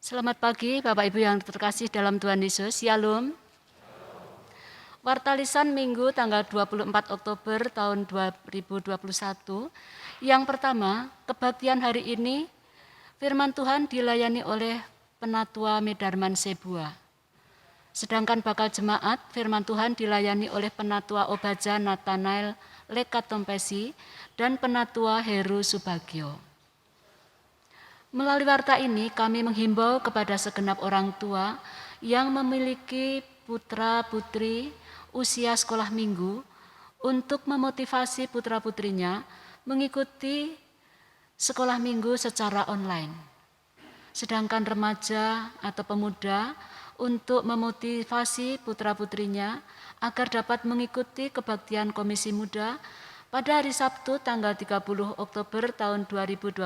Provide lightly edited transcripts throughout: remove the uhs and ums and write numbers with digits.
Selamat pagi Bapak Ibu yang terkasih dalam Tuhan Yesus. Shalom. Warta lisan Minggu tanggal 24 Oktober tahun 2021. Yang pertama, kebaktian hari ini firman Tuhan dilayani oleh Penatua Medarman Sebua. Sedangkan bakal jemaat firman Tuhan dilayani oleh Penatua Obaja Nathanael Lekatompesi dan Penatua Heru Subagio. Melalui warta ini kami menghimbau kepada segenap orang tua yang memiliki putra-putri usia sekolah minggu untuk memotivasi putra-putrinya mengikuti sekolah minggu secara online. Sedangkan remaja atau pemuda untuk memotivasi putra-putrinya agar dapat mengikuti kebaktian Komisi Muda pada hari Sabtu tanggal 30 Oktober tahun 2021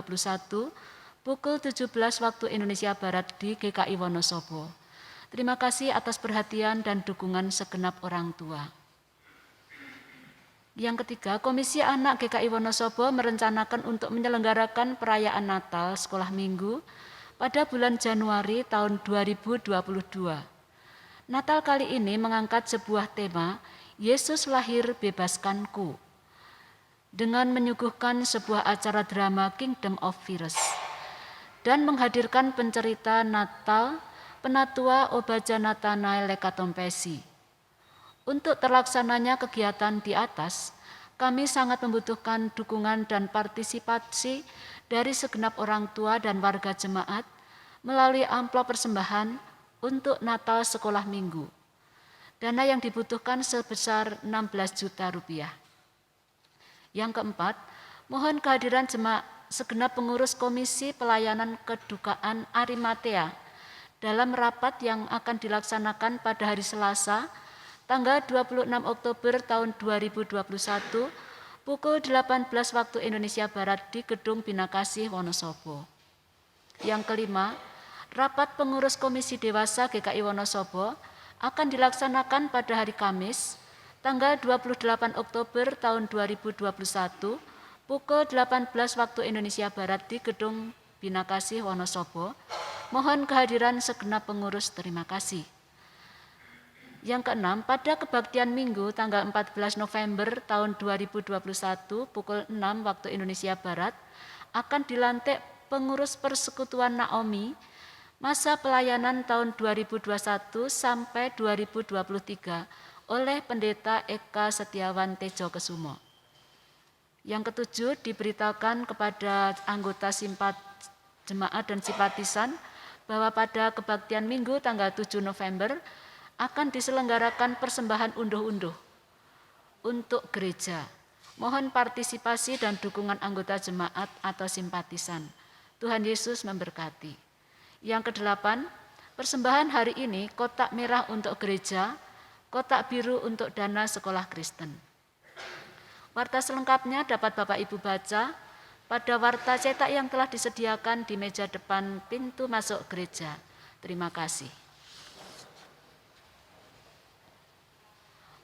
pukul 17 waktu Indonesia Barat di GKI Wonosobo. Terima kasih atas perhatian dan dukungan segenap orang tua. Yang ketiga, Komisi Anak GKI Wonosobo merencanakan untuk menyelenggarakan perayaan Natal Sekolah Minggu pada bulan Januari tahun 2022. Natal kali ini mengangkat sebuah tema, Yesus lahir bebaskanku, dengan menyuguhkan sebuah acara drama Kingdom of Virus dan menghadirkan pencerita Natal Penatua Obaja Nathanael Lekatompesi. Untuk terlaksananya kegiatan di atas, kami sangat membutuhkan dukungan dan partisipasi dari segenap orang tua dan warga jemaat melalui amplop persembahan untuk Natal Sekolah Minggu. Dana yang dibutuhkan sebesar 16 juta rupiah. Yang keempat, mohon kehadiran jemaat segenap pengurus Komisi Pelayanan Kedukaan Arimatea dalam rapat yang akan dilaksanakan pada hari Selasa, tanggal 26 Oktober tahun 2021, pukul 18 waktu Indonesia Barat di Gedung Binakasih Wonosobo. Yang kelima, rapat pengurus Komisi Dewasa GKI Wonosobo akan dilaksanakan pada hari Kamis, tanggal 28 Oktober tahun 2021, pukul 18 waktu Indonesia Barat di Gedung Binakasih Wonosobo. Mohon kehadiran segenap pengurus, terima kasih. Yang keenam, pada kebaktian Minggu tanggal 14 November tahun 2021 pukul 6 waktu Indonesia Barat akan dilantik pengurus Persekutuan Naomi masa pelayanan tahun 2021 sampai 2023 oleh Pendeta Eka Setiawan Tejo Kesumo. Yang ketujuh, diberitakan kepada anggota jemaat dan simpatisan bahwa pada kebaktian Minggu tanggal 7 November akan diselenggarakan persembahan unduh-unduh untuk gereja. Mohon partisipasi dan dukungan anggota jemaat atau simpatisan. Tuhan Yesus memberkati. Yang kedelapan, persembahan hari ini kotak merah untuk gereja, kotak biru untuk dana sekolah Kristen. Warta selengkapnya dapat Bapak Ibu baca pada warta cetak yang telah disediakan di meja depan pintu masuk gereja. Terima kasih.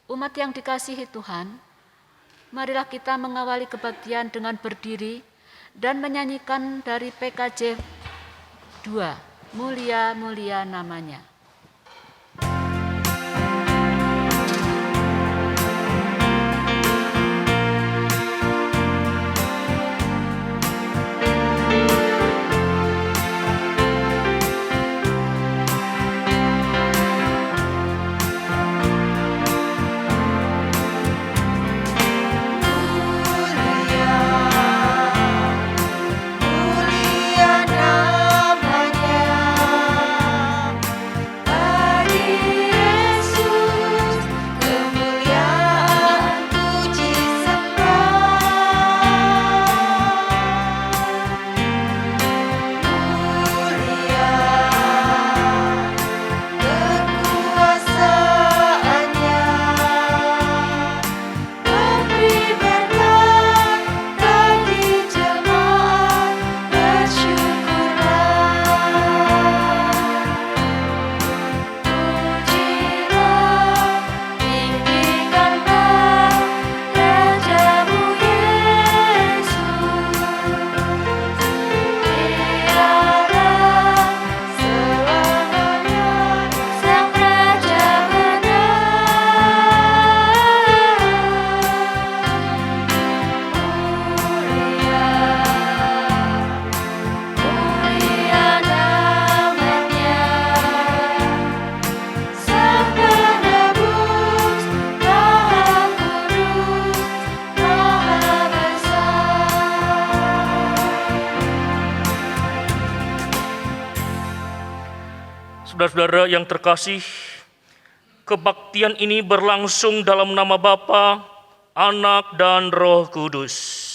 Umat yang dikasihi Tuhan, marilah kita mengawali kebaktian dengan berdiri dan menyanyikan dari PKJ 2, Mulia-mulia namanya. Saudara-saudara yang terkasih, kebaktian ini berlangsung dalam nama Bapa, Anak, dan Roh Kudus.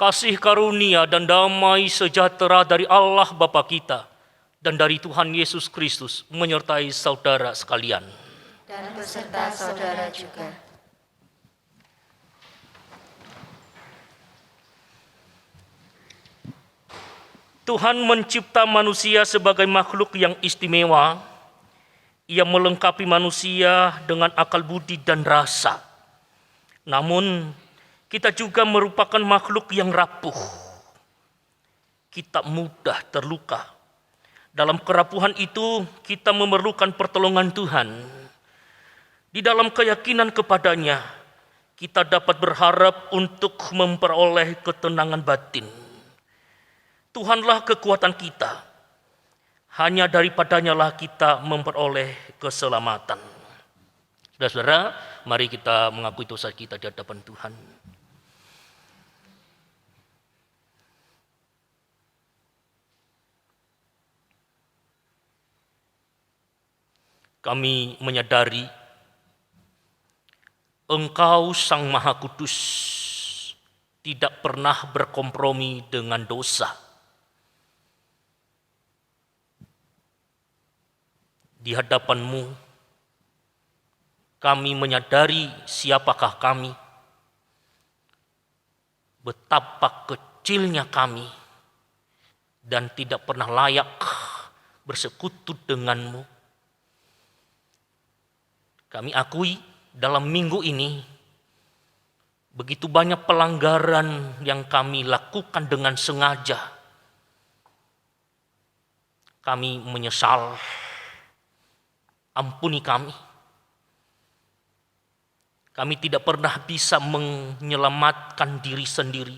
Kasih karunia dan damai sejahtera dari Allah Bapa kita dan dari Tuhan Yesus Kristus menyertai saudara sekalian. Dan beserta saudara juga. Tuhan mencipta manusia sebagai makhluk yang istimewa. Ia melengkapi manusia dengan akal budi dan rasa. Namun, kita juga merupakan makhluk yang rapuh. Kita mudah terluka. Dalam kerapuhan itu, kita memerlukan pertolongan Tuhan. Di dalam keyakinan kepadanya, kita dapat berharap untuk memperoleh ketenangan batin. Tuhanlah kekuatan kita. Hanya daripadanya lah kita memperoleh keselamatan. Saudara-saudara, mari kita mengakui dosa kita di hadapan Tuhan. Kami menyadari Engkau Sang Maha Kudus tidak pernah berkompromi dengan dosa. Di hadapan-Mu, kami menyadari siapakah kami, betapa kecilnya kami, dan tidak pernah layak bersekutu dengan-Mu. Kami akui dalam minggu ini, begitu banyak pelanggaran yang kami lakukan dengan sengaja. Kami menyesal, ampuni kami. Kami tidak pernah bisa menyelamatkan diri sendiri.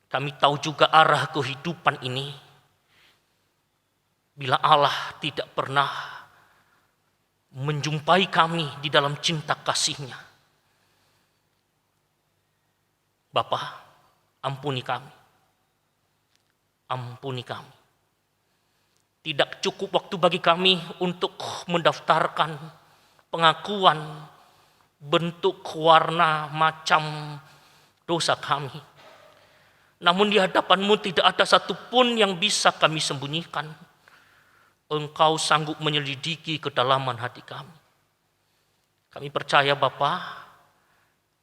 Kami tahu juga arah kehidupan ini. Bila Allah tidak pernah menjumpai kami di dalam cinta kasih-Nya. Bapa, ampuni kami. Ampuni kami. Tidak cukup waktu bagi kami untuk mendaftarkan pengakuan bentuk, warna, macam dosa kami. Namun di hadapan-Mu tidak ada satupun yang bisa kami sembunyikan. Engkau sanggup menyelidiki kedalaman hati kami. Kami percaya Bapa,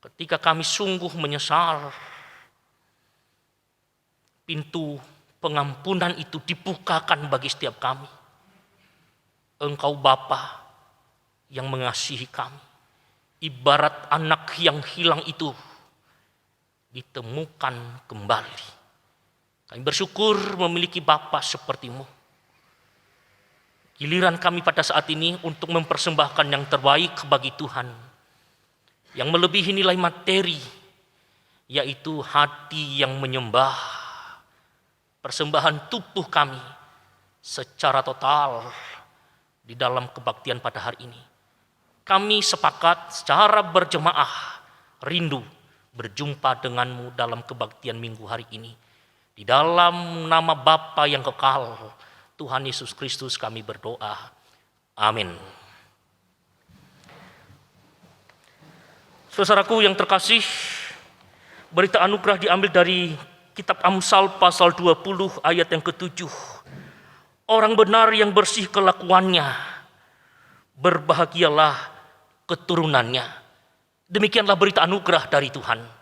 ketika kami sungguh menyesal, pintu pengampunan itu dibukakan bagi setiap kami. Engkau Bapa yang mengasihi kami. Ibarat anak yang hilang itu ditemukan kembali. Kami bersyukur memiliki Bapa seperti-Mu. Giliran kami pada saat ini untuk mempersembahkan yang terbaik bagi Tuhan. Yang melebihi nilai materi, yaitu hati yang menyembah. Persembahan tubuh kami secara total di dalam kebaktian pada hari ini. Kami sepakat secara berjemaah rindu berjumpa dengan-Mu dalam kebaktian minggu hari ini. Di dalam nama Bapa yang kekal, Tuhan Yesus Kristus kami berdoa. Amin. Saudaraku yang terkasih, berita anugerah diambil dari kitab Amsal pasal 20 ayat yang ke-7. Orang benar yang bersih kelakuannya, berbahagialah keturunannya. Demikianlah berita anugerah dari Tuhan.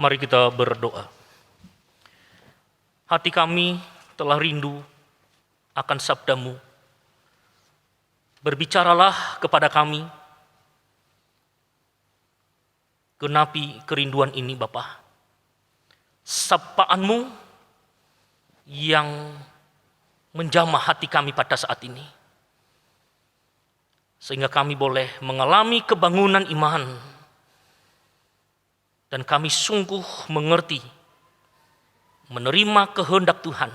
Mari kita berdoa. Hati kami telah rindu akan sabda-Mu. Berbicaralah kepada kami. Genapi kerinduan ini Bapa. Sapaan-Mu yang menjamah hati kami pada saat ini. Sehingga kami boleh mengalami kebangunan iman. Dan kami sungguh mengerti, menerima kehendak Tuhan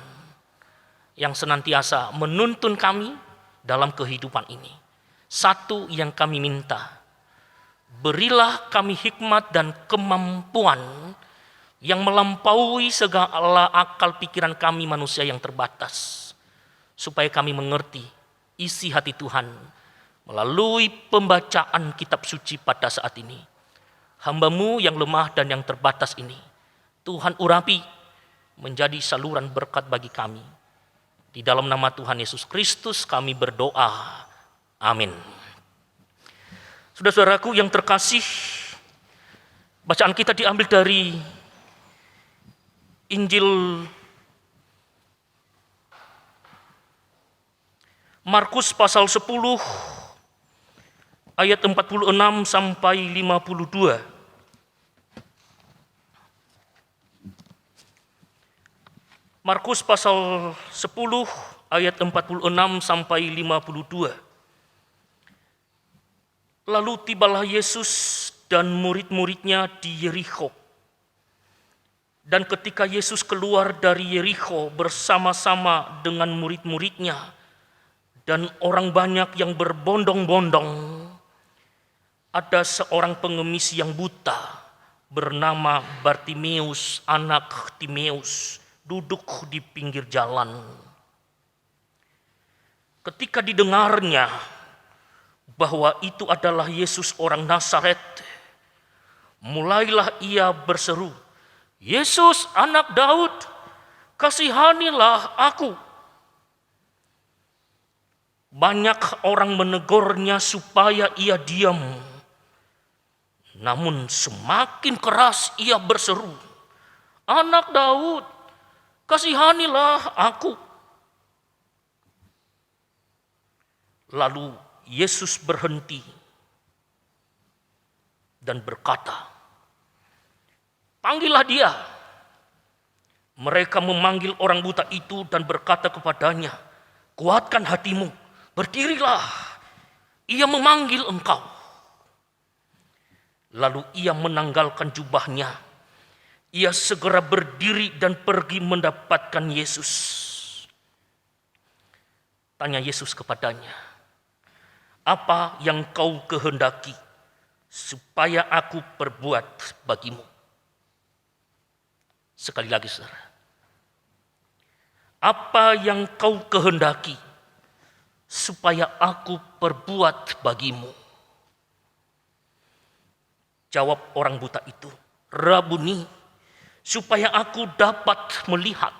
yang senantiasa menuntun kami dalam kehidupan ini. Satu yang kami minta, berilah kami hikmat dan kemampuan yang melampaui segala akal pikiran kami manusia yang terbatas. Supaya kami mengerti isi hati Tuhan melalui pembacaan kitab suci pada saat ini. Hamba-Mu yang lemah dan yang terbatas ini, Tuhan urapi menjadi saluran berkat bagi kami. Di dalam nama Tuhan Yesus Kristus kami berdoa. Amin. Saudara-saudaraku yang terkasih, bacaan kita diambil dari Injil Markus pasal 10 ayat 46 sampai 52. Markus pasal 10 ayat 46 sampai 52. Lalu tibalah Yesus dan murid-muridnya di Yerikho. Dan ketika Yesus keluar dari Yerikho bersama-sama dengan murid-muridnya dan orang banyak yang berbondong-bondong, ada seorang pengemis yang buta bernama Bartimeus, anak Timeus, duduk di pinggir jalan. Ketika didengarnya bahwa itu adalah Yesus orang Nazaret, mulailah ia berseru, "Yesus anak Daud, kasihanilah aku." Banyak orang menegurnya supaya ia diam. Namun semakin keras ia berseru, "Anak Daud, kasihanilah aku." Lalu Yesus berhenti dan berkata, "Panggillah dia." Mereka memanggil orang buta itu dan berkata kepadanya, "Kuatkan hatimu, berdirilah, ia memanggil engkau." Lalu ia menanggalkan jubahnya. Ia segera berdiri dan pergi mendapatkan Yesus. Tanya Yesus kepadanya, "Apa yang kau kehendaki supaya aku perbuat bagimu?" Sekali lagi saudara. "Apa yang kau kehendaki supaya aku perbuat bagimu?" Jawab orang buta itu, "Rabuni, supaya aku dapat melihat."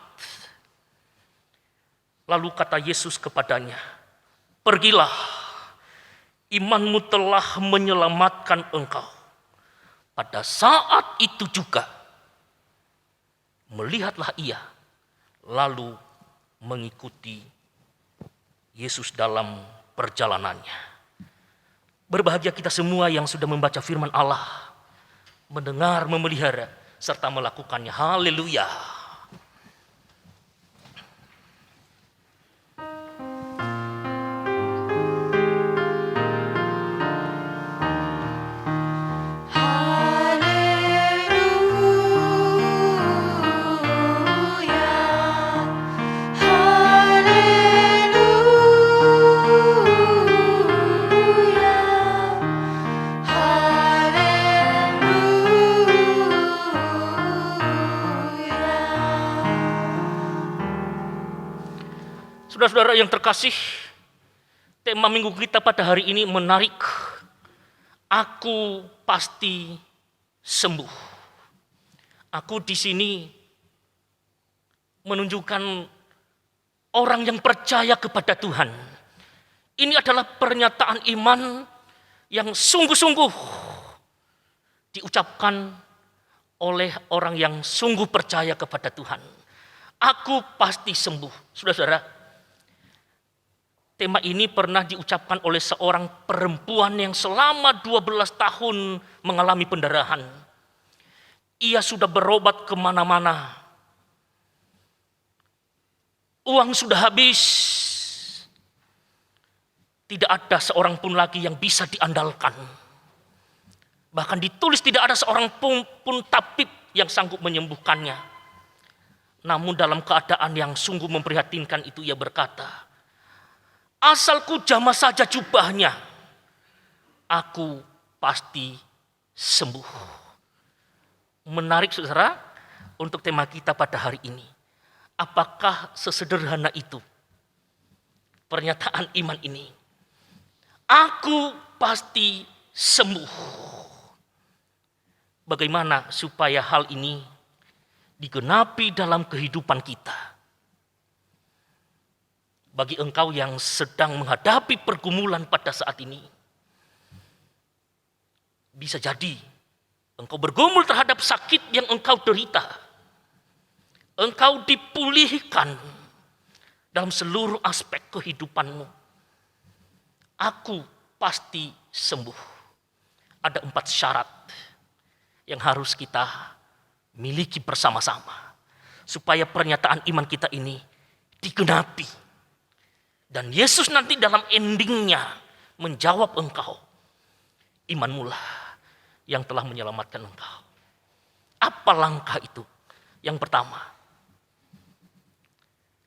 Lalu kata Yesus kepadanya, "Pergilah, imanmu telah menyelamatkan engkau." Pada saat itu juga melihatlah ia, lalu mengikuti Yesus dalam perjalanannya. Berbahagia kita semua yang sudah membaca firman Allah, mendengar, memelihara, serta melakukannya. Haleluya. Saudara-saudara yang terkasih, tema minggu kita pada hari ini menarik. Aku pasti sembuh. Aku di sini menunjukkan orang yang percaya kepada Tuhan. Ini adalah pernyataan iman yang sungguh-sungguh diucapkan oleh orang yang sungguh percaya kepada Tuhan. Aku pasti sembuh. Saudara-saudara, tema ini pernah diucapkan oleh seorang perempuan yang selama 12 tahun mengalami pendarahan. Ia sudah berobat kemana-mana. Uang sudah habis. Tidak ada seorang pun lagi yang bisa diandalkan. Bahkan ditulis tidak ada seorang pun tabib yang sanggup menyembuhkannya. Namun dalam keadaan yang sungguh memprihatinkan itu ia berkata, asalku jamah saja jubahnya, aku pasti sembuh. Menarik saudara untuk tema kita pada hari ini. Apakah sesederhana itu pernyataan iman ini? Aku pasti sembuh. Bagaimana supaya hal ini digenapi dalam kehidupan kita? Bagi engkau yang sedang menghadapi pergumulan pada saat ini, bisa jadi engkau bergumul terhadap sakit yang engkau derita. Engkau dipulihkan dalam seluruh aspek kehidupanmu. Aku pasti sembuh. Ada 4 syarat yang harus kita miliki bersama-sama supaya pernyataan iman kita ini digenapi. Dan Yesus nanti dalam endingnya menjawab engkau, imanmu lah yang telah menyelamatkan engkau. Apa langkah itu? Yang pertama,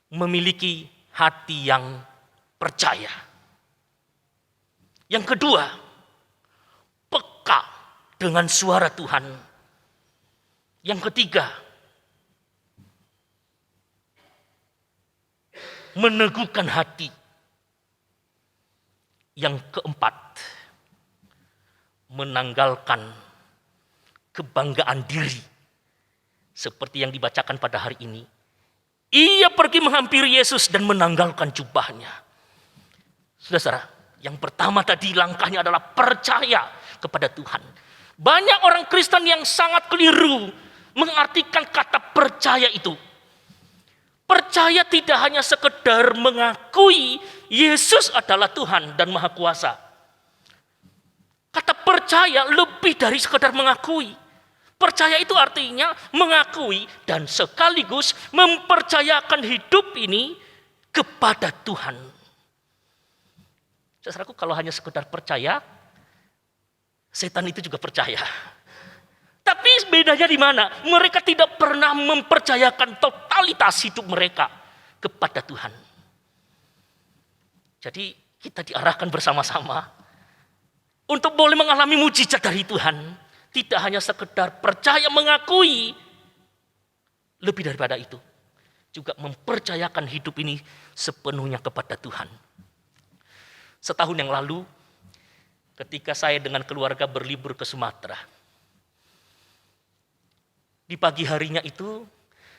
memiliki hati yang percaya. Yang kedua, peka dengan suara Tuhan. Yang ketiga, meneguhkan hati. Yang keempat, menanggalkan kebanggaan diri. Seperti yang dibacakan pada hari ini. Ia pergi menghampiri Yesus dan menanggalkan jubahnya. Saudara, yang pertama tadi langkahnya adalah percaya kepada Tuhan. Banyak orang Kristen yang sangat keliru mengartikan kata percaya itu. Percaya tidak hanya sekedar mengakui Yesus adalah Tuhan dan Maha Kuasa. Kata percaya lebih dari sekedar mengakui. Percaya itu artinya mengakui dan sekaligus mempercayakan hidup ini kepada Tuhan. Saudaraku, kalau hanya sekedar percaya, setan itu juga percaya. Tapi bedanya di mana? Mereka tidak pernah mempercayakan totalitas hidup mereka kepada Tuhan. Jadi kita diarahkan bersama-sama untuk boleh mengalami mujizat dari Tuhan. Tidak hanya sekedar percaya mengakui, lebih daripada itu. Juga mempercayakan hidup ini sepenuhnya kepada Tuhan. Setahun yang lalu, ketika saya dengan keluarga berlibur ke Sumatera. Di pagi harinya itu,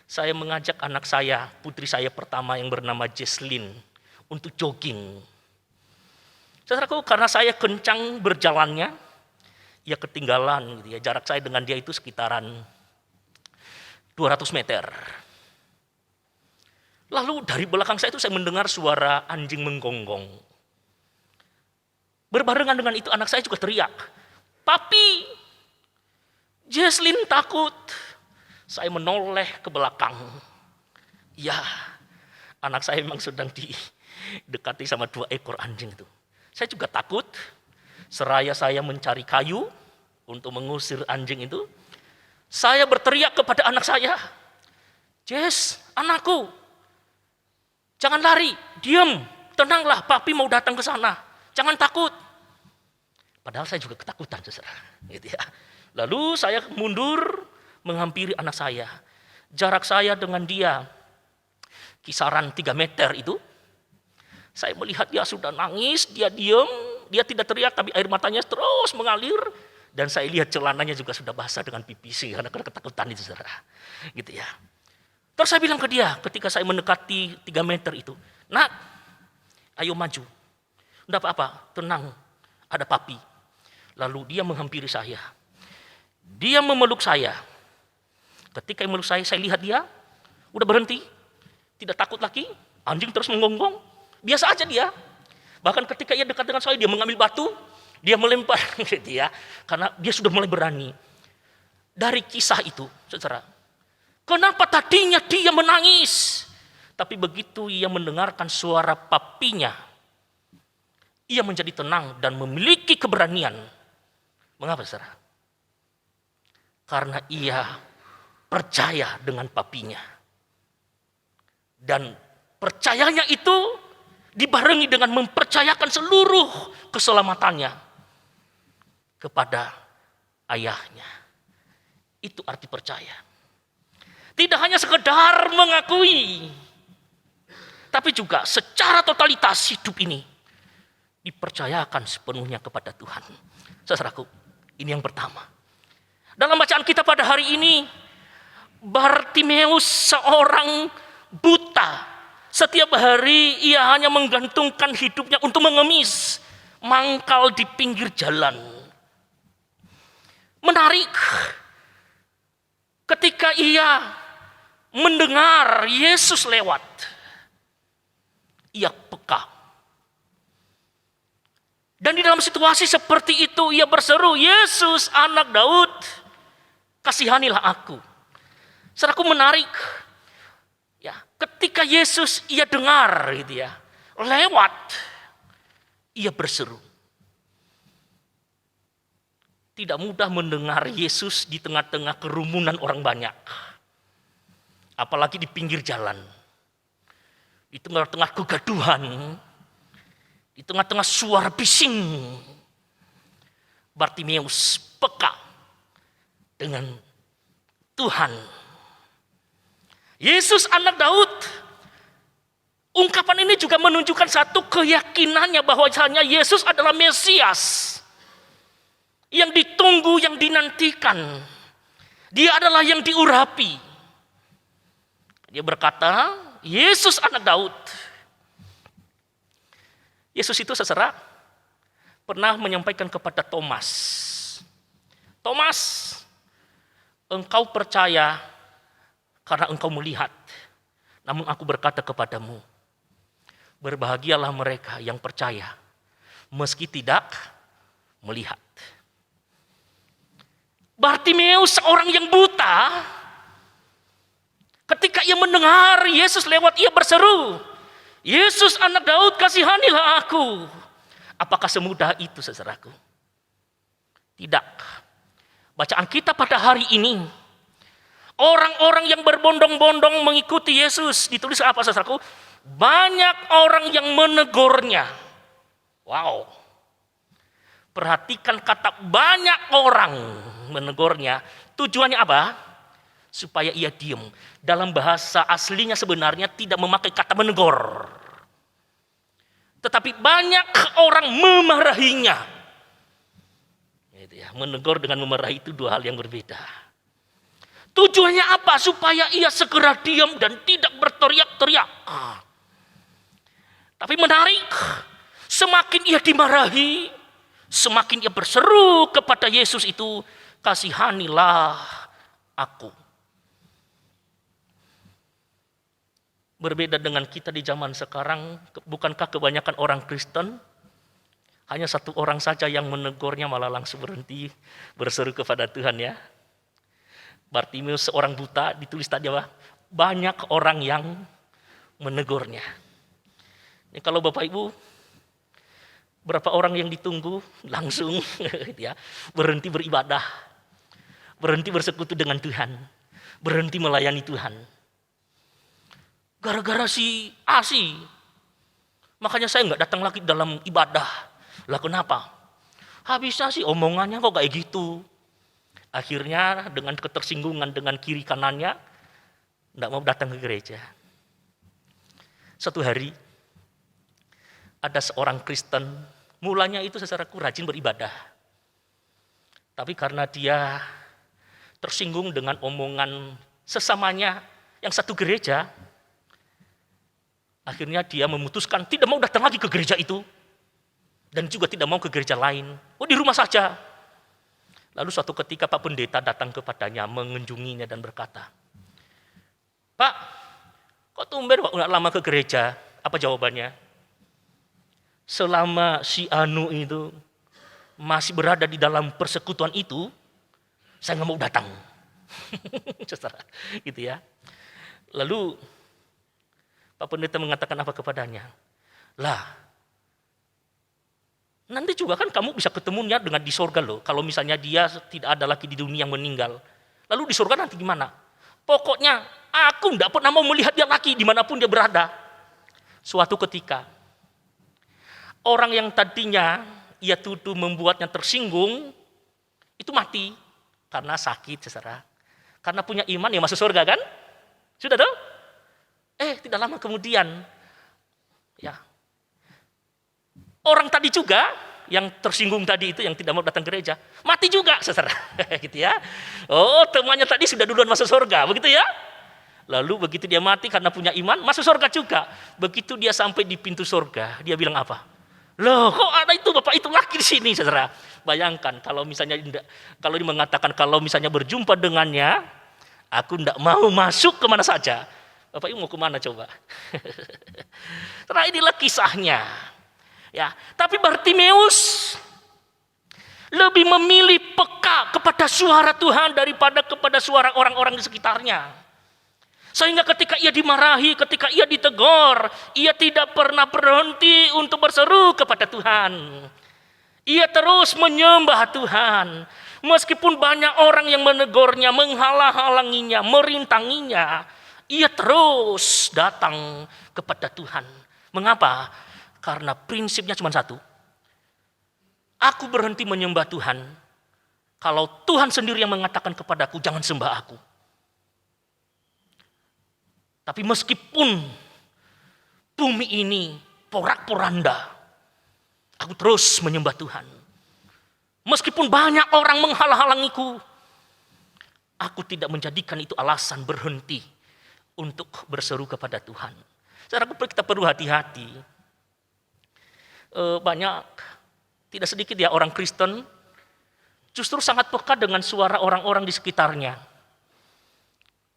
saya mengajak anak saya, putri saya pertama yang bernama Jesslyn, untuk jogging. Saudaraku, karena saya kencang berjalannya, ia ketinggalan. Gitu ya. Jarak saya dengan dia itu sekitaran 200 meter. Lalu dari belakang saya itu saya mendengar suara anjing menggonggong. Berbarengan dengan itu anak saya juga teriak, "Papi, Jesslyn takut." Saya menoleh ke belakang. Ya, anak saya memang sedang didekati sama 2 ekor anjing itu. Saya juga takut. Seraya saya mencari kayu untuk mengusir anjing itu, saya berteriak kepada anak saya, "Jess, anakku, jangan lari, diam, tenanglah, papi mau datang ke sana, jangan takut." Padahal saya juga ketakutan, saudara. Gitu ya. Lalu saya mundur menghampiri anak saya. Jarak saya dengan dia kisaran 3 meter itu. Saya melihat dia sudah nangis, dia diam, dia tidak teriak, tapi air matanya terus mengalir. Dan saya lihat celananya juga sudah basah dengan pipis karena ketakutan itu, saudara. Gitu ya. Terus saya bilang ke dia ketika saya mendekati 3 meter itu, "Nak, ayo maju. Tidak apa-apa, tenang, ada papi." Lalu dia menghampiri saya. Dia memeluk saya. Ketika meluk saya lihat dia, udah berhenti, tidak takut lagi, anjing terus menggonggong, biasa aja dia. Bahkan ketika ia dekat dengan saya, dia mengambil batu, dia melempar gitu ya, karena dia sudah mulai berani. Dari kisah itu, saudara, kenapa tadinya dia menangis, tapi begitu ia mendengarkan suara papinya, ia menjadi tenang dan memiliki keberanian. Mengapa, saudara? Karena ia percaya dengan papinya. Dan percayanya itu dibarengi dengan mempercayakan seluruh keselamatannya kepada ayahnya. Itu arti percaya. Tidak hanya sekedar mengakui, tapi juga secara totalitas hidup ini dipercayakan sepenuhnya kepada Tuhan. Saudaraku, ini yang pertama. Dalam bacaan kita pada hari ini, Bartimeus seorang buta. Setiap hari ia hanya menggantungkan hidupnya untuk mengemis mangkal di pinggir jalan. Menarik, ketika ia mendengar Yesus lewat, ia peka. Dan di dalam situasi seperti itu ia berseru, "Yesus, anak Daud, kasihanilah aku." Saudaraku, menarik. Ya, ketika Yesus ia dengar gitu ya, lewat, ia berseru. Tidak mudah mendengar Yesus di tengah-tengah kerumunan orang banyak. Apalagi di pinggir jalan. Di tengah-tengah kegaduhan. Di tengah-tengah suara bising. Bartimeus peka dengan Tuhan. Yesus anak Daud. Ungkapan ini juga menunjukkan satu keyakinannya bahwasanya Yesus adalah Mesias. Yang ditunggu, yang dinantikan. Dia adalah yang diurapi. Dia berkata, Yesus anak Daud. Yesus itu saudara pernah menyampaikan kepada Thomas. Thomas, engkau percaya karena engkau melihat. Namun aku berkata kepadamu, berbahagialah mereka yang percaya meski tidak melihat. Bartimeus seorang yang buta, ketika ia mendengar Yesus lewat, ia berseru, "Yesus anak Daud, kasihanilah aku." Apakah semudah itu, saudaraku? Tidak. Bacaan kita pada hari ini, orang-orang yang berbondong-bondong mengikuti Yesus, ditulis apa, saudaraku? Banyak orang yang menegurnya. Wow. Perhatikan kata banyak orang menegurnya. Tujuannya apa? Supaya ia diam. Dalam bahasa aslinya sebenarnya tidak memakai kata menegur. Tetapi banyak orang memarahinya. Menegur dengan memarahi itu dua hal yang berbeda. Tujuannya apa? Supaya ia segera diam dan tidak berteriak-teriak. Tapi menarik, semakin ia dimarahi, semakin ia berseru kepada Yesus itu, "Kasihanilah aku." Berbeda dengan kita di zaman sekarang, bukankah kebanyakan orang Kristen hanya satu orang saja yang menegurnya malah langsung berhenti berseru kepada Tuhan ya. Bartimeus seorang buta, ditulis tadi apa? Banyak orang yang menegurnya. Ini kalau Bapak Ibu, berapa orang yang ditunggu langsung ya, berhenti beribadah, berhenti bersekutu dengan Tuhan, berhenti melayani Tuhan. Gara-gara si Asi, makanya saya nggak datang lagi dalam ibadah. Lah kenapa? Habisnya sih omongannya kok kayak gitu. Akhirnya dengan ketersinggungan dengan kiri kanannya, nggak mau datang ke gereja. Satu hari ada seorang Kristen, mulanya itu secara rajin beribadah. Tapi karena dia tersinggung dengan omongan sesamanya yang satu gereja, akhirnya dia memutuskan tidak mau datang lagi ke gereja itu. Dan juga tidak mau ke gereja lain. Oh, di rumah saja. Lalu suatu ketika Pak Pendeta datang kepadanya, mengunjunginya dan berkata, "Pak, kok tumben kok nggak lama ke gereja?" Apa jawabannya? "Selama si Anu itu masih berada di dalam persekutuan itu, saya nggak mau datang." Saudara, gitu ya. Lalu Pak Pendeta mengatakan apa kepadanya? "Lah, nanti juga kan kamu bisa ketemunya dengan di sorga loh. Kalau misalnya dia tidak ada lagi di dunia yang meninggal. Lalu di sorga nanti gimana? Pokoknya aku tidak pernah mau melihat dia lagi dimanapun dia berada." Suatu ketika, orang yang tadinya ia tuduh membuatnya tersinggung, itu mati karena sakit, saudara. Karena punya iman ya masuk surga kan? Sudah dong? Tidak lama kemudian, ya, orang tadi juga yang tersinggung tadi itu, yang tidak mau datang gereja, mati juga, saudara. Gitu ya. Oh, temannya tadi sudah duluan masuk surga, begitu ya? Lalu begitu dia mati karena punya iman, masuk surga juga. Begitu dia sampai di pintu surga, dia bilang apa? "Loh, kok ada itu Bapak itu lagi di sini," saudara. Bayangkan kalau misalnya kalau dia mengatakan kalau misalnya berjumpa dengannya, aku tidak mau masuk kemana saja. Bapak Ibu mau kemana coba? Nah, inilah kisahnya. Ya, tapi Bartimeus lebih memilih peka kepada suara Tuhan daripada kepada suara orang-orang di sekitarnya. Sehingga ketika ia dimarahi, ketika ia ditegur, ia tidak pernah berhenti untuk berseru kepada Tuhan. Ia terus menyembah Tuhan. Meskipun banyak orang yang menegurnya, menghalang-halanginya, merintanginya, ia terus datang kepada Tuhan. Mengapa? Karena prinsipnya cuma satu. Aku berhenti menyembah Tuhan kalau Tuhan sendiri yang mengatakan kepadaku, jangan sembah aku. Tapi meskipun bumi ini porak-poranda, aku terus menyembah Tuhan. Meskipun banyak orang menghalang-halangiku, aku tidak menjadikan itu alasan berhenti untuk berseru kepada Tuhan. Saudara, kita perlu hati-hati. Banyak, tidak sedikit ya orang Kristen justru sangat peka dengan suara orang-orang di sekitarnya.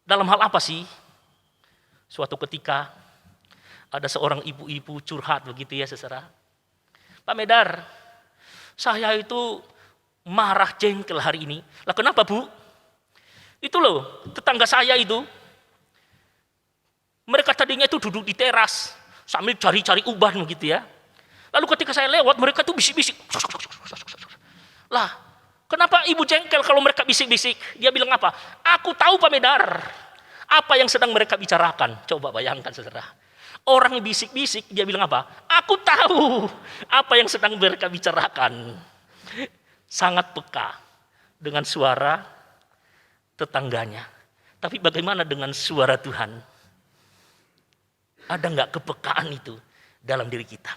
Dalam hal apa sih? Suatu ketika ada seorang ibu-ibu curhat begitu ya, saudara. "Pak Medar, saya itu marah jengkel hari ini." "Lah kenapa, Bu?" "Itu loh, tetangga saya itu, mereka tadinya itu duduk di teras sambil cari-cari uban begitu ya. Lalu ketika saya lewat, mereka tuh bisik-bisik. Lah, kenapa ibu jengkel kalau mereka bisik-bisik?" Dia bilang apa? "Aku tahu Pak Medar, apa yang sedang mereka bicarakan." Coba bayangkan, saudara. Orang yang bisik-bisik, dia bilang apa? "Aku tahu apa yang sedang mereka bicarakan." Sangat peka dengan suara tetangganya. Tapi bagaimana dengan suara Tuhan? Ada nggak kepekaan itu dalam diri kita?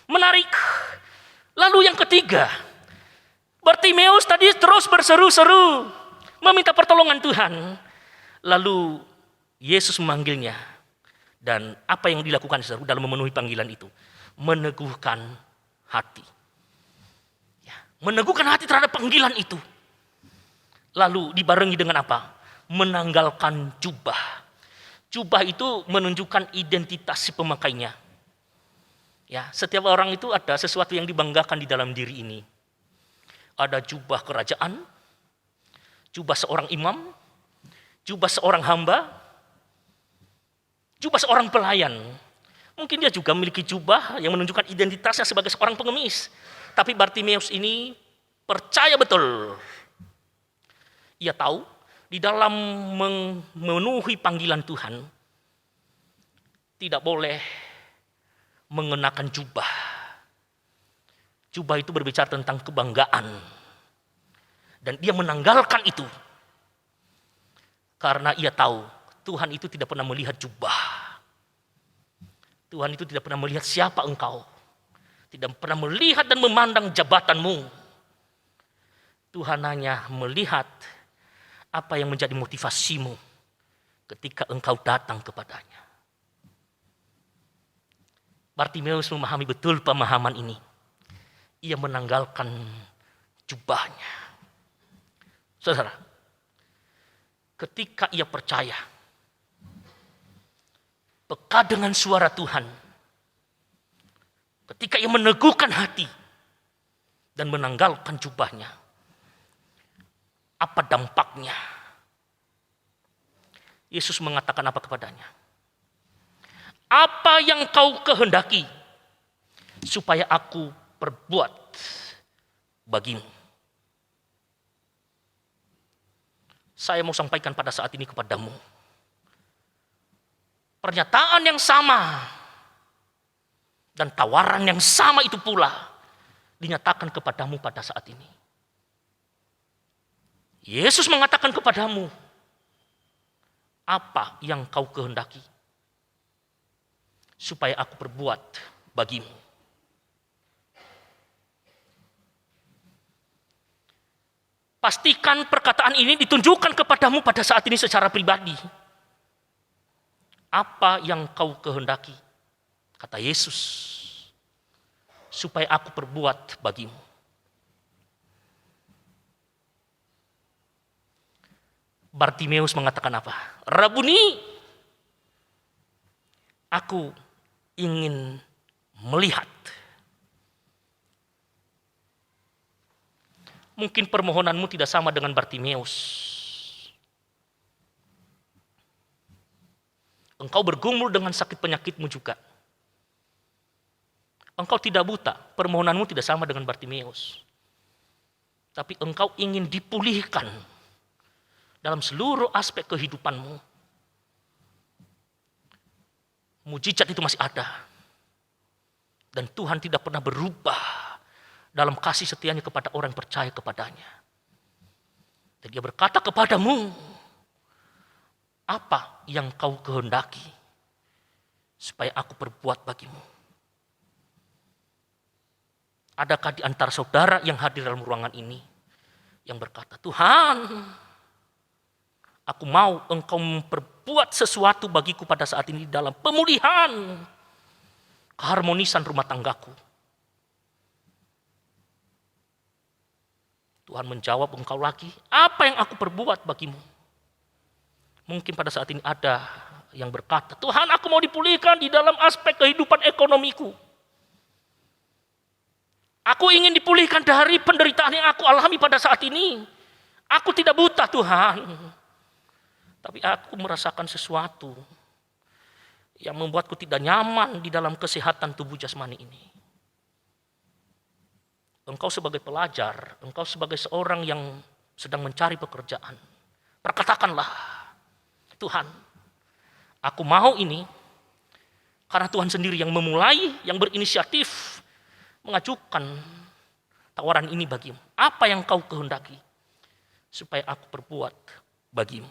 Menarik. Lalu yang ketiga, Bartimeus tadi terus berseru-seru meminta pertolongan Tuhan. Lalu Yesus memanggilnya. Dan apa yang dilakukan dalam memenuhi panggilan itu? Meneguhkan hati. Ya, meneguhkan hati terhadap panggilan itu. Lalu dibarengi dengan apa? Menanggalkan jubah. Jubah itu menunjukkan identitas si pemakainya. Ya, setiap orang itu ada sesuatu yang dibanggakan di dalam diri ini. Ada jubah kerajaan, jubah seorang imam, jubah seorang hamba, jubah seorang pelayan. Mungkin dia juga memiliki jubah yang menunjukkan identitasnya sebagai seorang pengemis. Tapi Bartimeus ini percaya betul. Ia tahu di dalam memenuhi panggilan Tuhan tidak boleh mengenakan jubah. Jubah itu berbicara tentang kebanggaan. Dan dia menanggalkan itu. Karena ia tahu Tuhan itu tidak pernah melihat jubah. Tuhan itu tidak pernah melihat siapa engkau. Tidak pernah melihat dan memandang jabatanmu. Tuhan hanya melihat apa yang menjadi motivasimu ketika engkau datang kepadanya. Bartimeus memahami betul pemahaman ini. Ia menanggalkan jubahnya. Saudara, ketika ia percaya, peka dengan suara Tuhan, ketika ia meneguhkan hati dan menanggalkan jubahnya, apa dampaknya? Yesus mengatakan apa kepadanya? Apa yang kau kehendaki supaya aku perbuat bagimu? Saya mau sampaikan pada saat ini kepadamu, pernyataan yang sama dan tawaran yang sama itu pula dinyatakan kepadamu pada saat ini. Yesus mengatakan kepadamu, apa yang kau kehendaki supaya aku perbuat bagimu? Pastikan perkataan ini ditunjukkan kepadamu pada saat ini secara pribadi. Apa yang kau kehendaki, kata Yesus, supaya aku perbuat bagimu. Bartimeus mengatakan apa? Rabuni, aku ingin melihat. Mungkin permohonanmu tidak sama dengan Bartimeus. Engkau bergumul dengan sakit penyakitmu juga. Engkau tidak buta, permohonanmu tidak sama dengan Bartimeus. Tapi engkau ingin dipulihkan dalam seluruh aspek kehidupanmu. Mujizat itu masih ada. Dan Tuhan tidak pernah berubah dalam kasih setianya kepada orang yang percaya kepadanya. Dan dia berkata kepadamu, apa yang kau kehendaki supaya aku perbuat bagimu? Adakah di antara saudara yang hadir dalam ruangan ini yang berkata, Tuhan, aku mau engkau memperbuat sesuatu bagiku pada saat ini dalam pemulihan keharmonisan rumah tanggaku. Tuhan menjawab engkau lagi, apa yang aku perbuat bagimu? Mungkin pada saat ini ada yang berkata, Tuhan, aku mau dipulihkan di dalam aspek kehidupan ekonomiku. Aku ingin dipulihkan dari penderitaan yang aku alami pada saat ini. Aku tidak buta, Tuhan. Tapi aku merasakan sesuatu yang membuatku tidak nyaman di dalam kesehatan tubuh jasmani ini. Engkau sebagai pelajar, engkau sebagai seorang yang sedang mencari pekerjaan, perkatakanlah, Tuhan, aku mau ini, karena Tuhan sendiri yang memulai, yang berinisiatif, mengajukan tawaran ini bagimu. Apa yang kau kehendaki, supaya aku perbuat bagimu?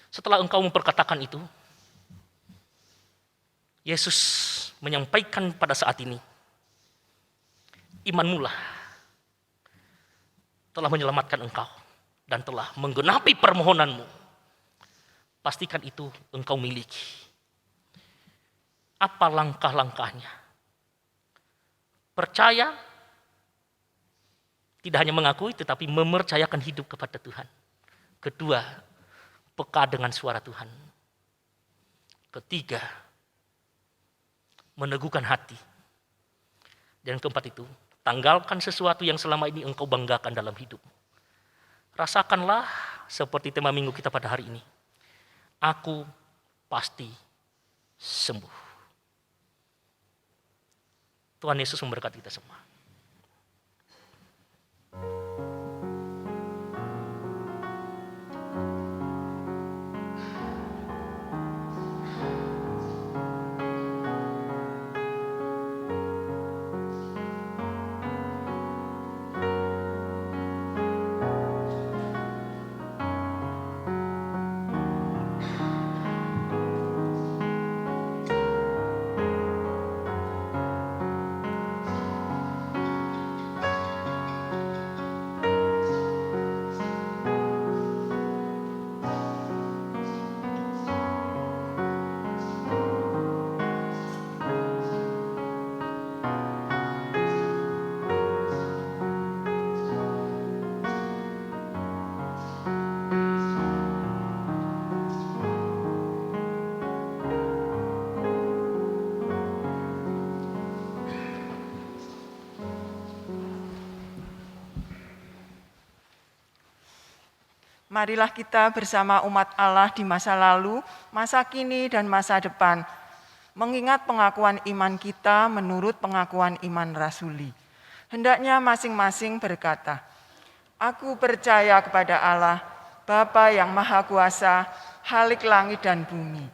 Setelah engkau memperkatakan itu, Yesus menyampaikan pada saat ini, imanmu lah telah menyelamatkan engkau dan telah menggenapi permohonanmu. Pastikan itu engkau miliki. Apa langkah-langkahnya? Percaya, tidak hanya mengakui tetapi mempercayakan hidup kepada Tuhan. Kedua, peka dengan suara Tuhan. Ketiga, meneguhkan hati. Dan keempat itu, tanggalkan sesuatu yang selama ini engkau banggakan dalam hidup. Rasakanlah seperti tema minggu kita pada hari ini. Aku pasti sembuh. Tuhan Yesus memberkati kita semua. Marilah kita bersama umat Allah di masa lalu, masa kini, dan masa depan, mengingat pengakuan iman kita menurut pengakuan iman rasuli. Hendaknya masing-masing berkata, "Aku percaya kepada Allah, Bapa yang Maha Kuasa, Khalik langit dan bumi,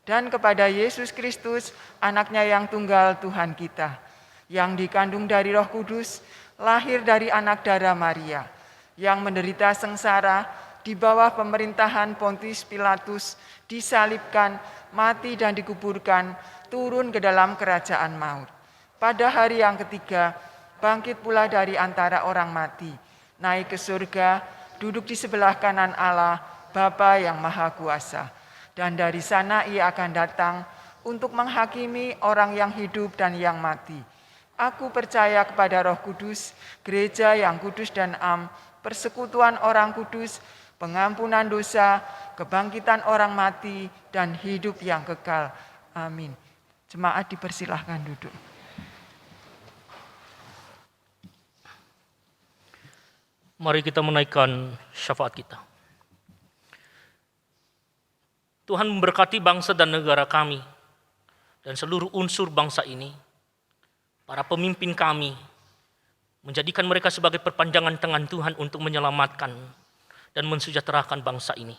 dan kepada Yesus Kristus, anaknya yang tunggal Tuhan kita, yang dikandung dari Roh Kudus, lahir dari anak darah Maria, yang menderita sengsara di bawah pemerintahan Pontius Pilatus, disalibkan, mati dan dikuburkan, turun ke dalam kerajaan maut. Pada hari yang ketiga, bangkit pula dari antara orang mati, naik ke surga, duduk di sebelah kanan Allah, Bapa yang Maha Kuasa. Dan dari sana ia akan datang untuk menghakimi orang yang hidup dan yang mati. Aku percaya kepada Roh Kudus, gereja yang kudus dan am, persekutuan orang kudus, pengampunan dosa, kebangkitan orang mati, dan hidup yang kekal. Amin. Jemaat dipersilahkan duduk. Mari kita menaikkan syafaat kita. Tuhan memberkati bangsa dan negara kami, dan seluruh unsur bangsa ini, para pemimpin kami, menjadikan mereka sebagai perpanjangan tangan Tuhan untuk menyelamatkan dan mensejahterakan bangsa ini.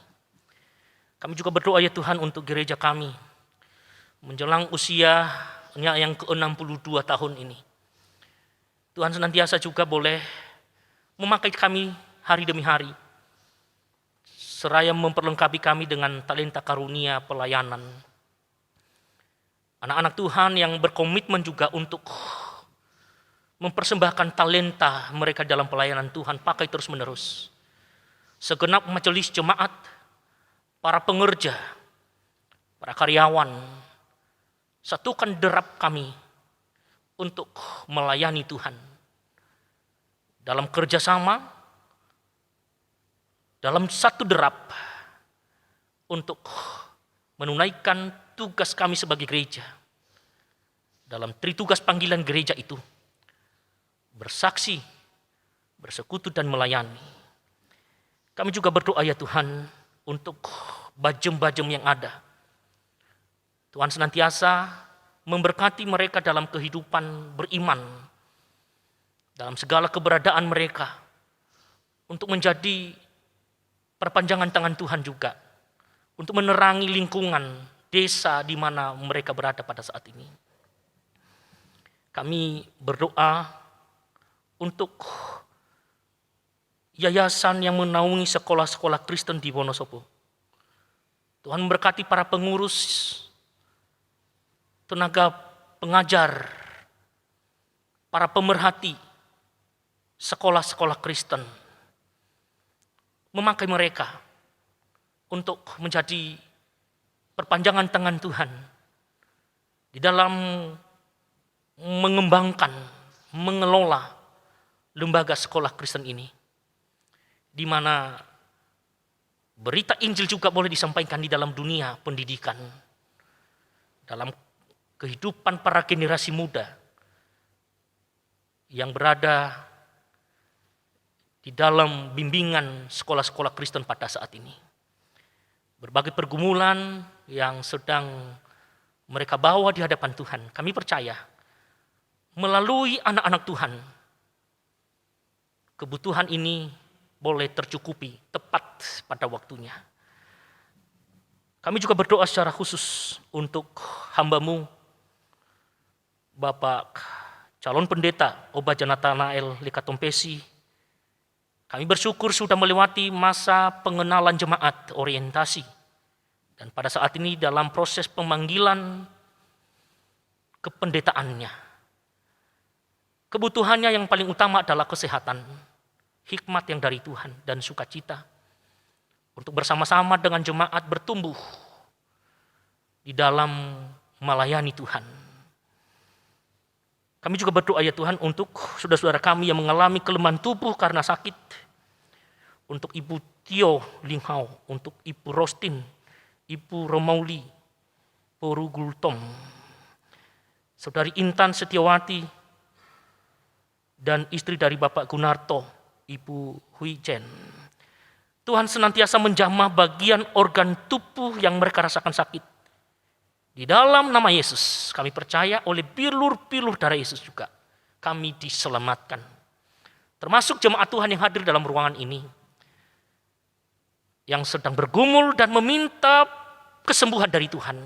Kami juga berdoa ya Tuhan untuk gereja kami, menjelang usianya yang ke-62 tahun ini. Tuhan senantiasa juga boleh memakai kami hari demi hari, seraya memperlengkapi kami dengan talenta karunia pelayanan. Anak-anak Tuhan yang berkomitmen juga untuk mempersembahkan talenta mereka dalam pelayanan Tuhan, pakai terus-menerus. Segenap majelis jemaat, para pengerja, para karyawan, satukan derap kami untuk melayani Tuhan. Dalam kerjasama, dalam satu derap untuk menunaikan tugas kami sebagai gereja. Dalam tritugas panggilan gereja itu, bersaksi, bersekutu dan melayani. Kami juga berdoa ya Tuhan untuk bajem-bajem yang ada. Tuhan senantiasa memberkati mereka dalam kehidupan beriman, dalam segala keberadaan mereka, untuk menjadi perpanjangan tangan Tuhan juga, untuk menerangi lingkungan desa di mana mereka berada pada saat ini. Kami berdoa untuk yayasan yang menaungi sekolah-sekolah Kristen di Wonosobo. Tuhan memberkati para pengurus, tenaga pengajar, para pemerhati sekolah-sekolah Kristen. Memakai mereka untuk menjadi perpanjangan tangan Tuhan di dalam mengembangkan, mengelola lembaga sekolah Kristen ini, di mana berita Injil juga boleh disampaikan di dalam dunia pendidikan, dalam kehidupan para generasi muda yang berada di dalam bimbingan sekolah-sekolah Kristen pada saat ini. Berbagai pergumulan yang sedang mereka bawa di hadapan Tuhan, kami percaya melalui anak-anak Tuhan, kebutuhan ini boleh tercukupi tepat pada waktunya. Kami juga berdoa secara khusus untuk hamba-Mu, Bapak calon pendeta Obaja Nathanael Likatompesi. Kami bersyukur sudah melewati masa pengenalan jemaat orientasi. Dan pada saat ini dalam proses pemanggilan kependetaannya. Kebutuhannya yang paling utama adalah kesehatan, hikmat yang dari Tuhan, dan sukacita untuk bersama-sama dengan jemaat bertumbuh di dalam melayani Tuhan. Kami juga berdoa ya Tuhan untuk saudara-saudara kami yang mengalami kelemahan tubuh karena sakit, untuk Ibu Tio Linghau, untuk Ibu Rostin, Ibu Romauli Porugultom, Saudari Intan Setiawati, dan istri dari Bapak Gunarto, Ibu Huijen. Tuhan senantiasa menjamah bagian organ tubuh yang mereka rasakan sakit. Di dalam nama Yesus, kami percaya oleh bilur-bilur darah Yesus juga, kami diselamatkan. Termasuk jemaat Tuhan yang hadir dalam ruangan ini, yang sedang bergumul dan meminta kesembuhan dari Tuhan.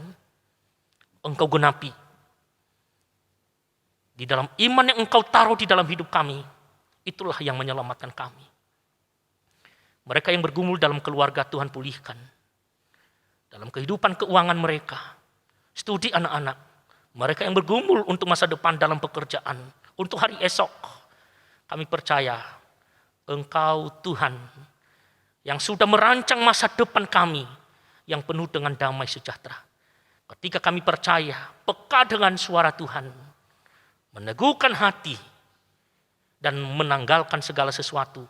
Engkau genapi. Di dalam iman yang Engkau taruh di dalam hidup kami, itulah yang menyelamatkan kami. Mereka yang bergumul dalam keluarga, Tuhan pulihkan. Dalam kehidupan keuangan mereka, studi anak-anak, mereka yang bergumul untuk masa depan dalam pekerjaan, untuk hari esok, kami percaya Engkau Tuhan yang sudah merancang masa depan kami yang penuh dengan damai sejahtera. Ketika kami percaya, peka dengan suara Tuhan, meneguhkan hati, dan menanggalkan segala sesuatu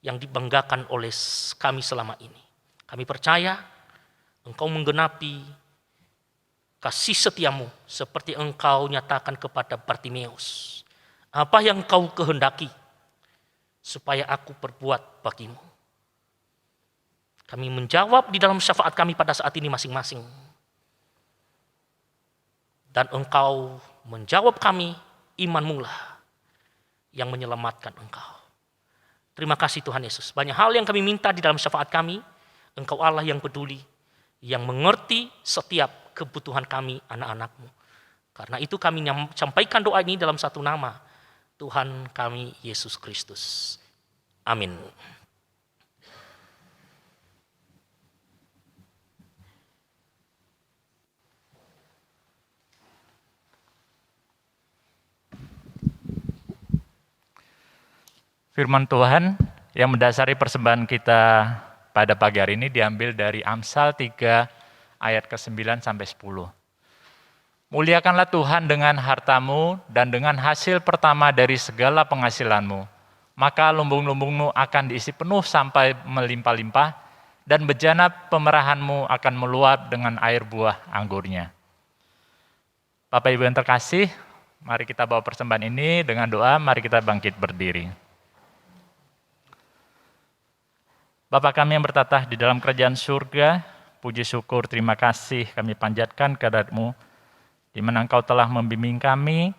yang dibanggakan oleh kami selama ini. Kami percaya Engkau menggenapi kasih setiamu seperti Engkau nyatakan kepada Bartimeus. Apa yang Engkau kehendaki supaya aku perbuat bagimu. Kami menjawab di dalam syafaat kami pada saat ini masing-masing. Dan Engkau menjawab kami, imanmu lah yang menyelamatkan Engkau. Terima kasih Tuhan Yesus. Banyak hal yang kami minta di dalam syafaat kami. Engkau Allah yang peduli, yang mengerti setiap kebutuhan kami anak-anak-Mu. Karena itu kami sampaikan doa ini dalam satu nama, Tuhan kami Yesus Kristus. Amin. Firman Tuhan yang mendasari persembahan kita pada pagi hari ini diambil dari Amsal 3 ayat ke-9 sampai 10. Muliakanlah Tuhan dengan hartamu dan dengan hasil pertama dari segala penghasilanmu. Maka lumbung-lumbungmu akan diisi penuh sampai melimpah-limpah dan bejana pemerahanmu akan meluap dengan air buah anggurnya. Bapak Ibu yang terkasih, mari kita bawa persembahan ini dengan doa, mari kita bangkit berdiri. Bapa kami yang bertatah di dalam kerajaan surga, puji syukur terima kasih kami panjatkan kehadirat-Mu, di mana Engkau telah membimbing kami,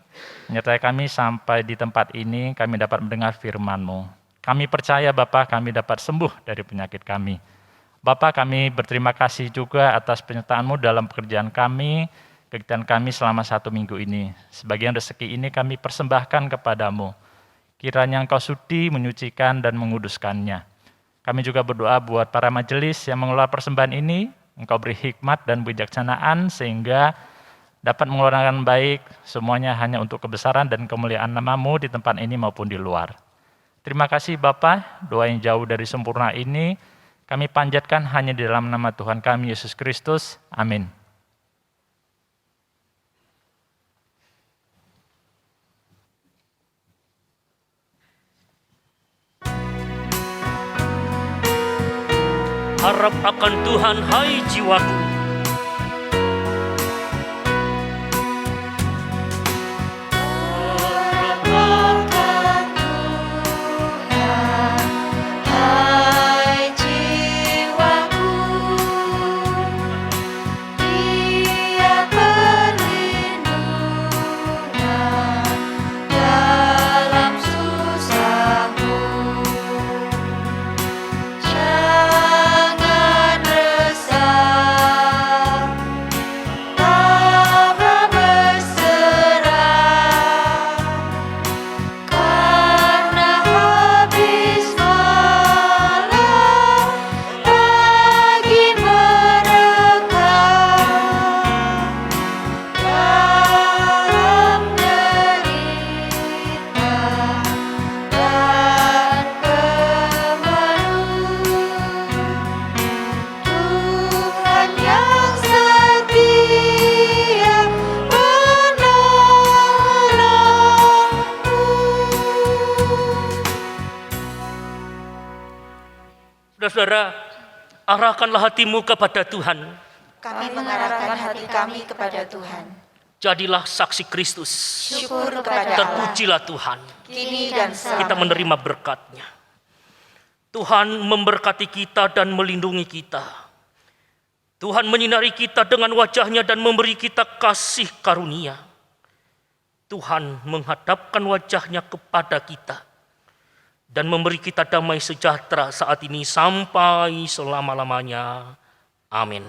menyertai kami sampai di tempat ini, kami dapat mendengar firman-Mu. Kami percaya Bapa kami dapat sembuh dari penyakit kami. Bapa kami berterima kasih juga atas penyertaan-Mu dalam pekerjaan kami, kegiatan kami selama 1 minggu ini. Sebagian rezeki ini kami persembahkan kepadamu. Kiranya Engkau sudi menyucikan dan menguduskannya. Kami juga berdoa buat para majelis yang mengelola persembahan ini, Engkau beri hikmat dan bijaksanaan sehingga dapat mengeluarkan baik semuanya hanya untuk kebesaran dan kemuliaan nama-Mu di tempat ini maupun di luar. Terima kasih Bapa, doa yang jauh dari sempurna ini kami panjatkan hanya di dalam nama Tuhan kami Yesus Kristus. Amin. Harap akan Tuhan, hai jiwaku. Saudara, arahkanlah hatimu kepada Tuhan. Kami mengarahkan hati kami kepada Tuhan. Jadilah saksi Kristus. Syukur kepada Allah. Terpujilah Tuhan. Kini dan Kita selamanya. menerima berkat-Nya. Tuhan memberkati kita dan melindungi kita. Tuhan menyinari kita dengan wajah-Nya dan memberi kita kasih karunia. Tuhan menghadapkan wajah-Nya kepada kita dan memberi kita damai sejahtera saat ini sampai selama-lamanya. Amin.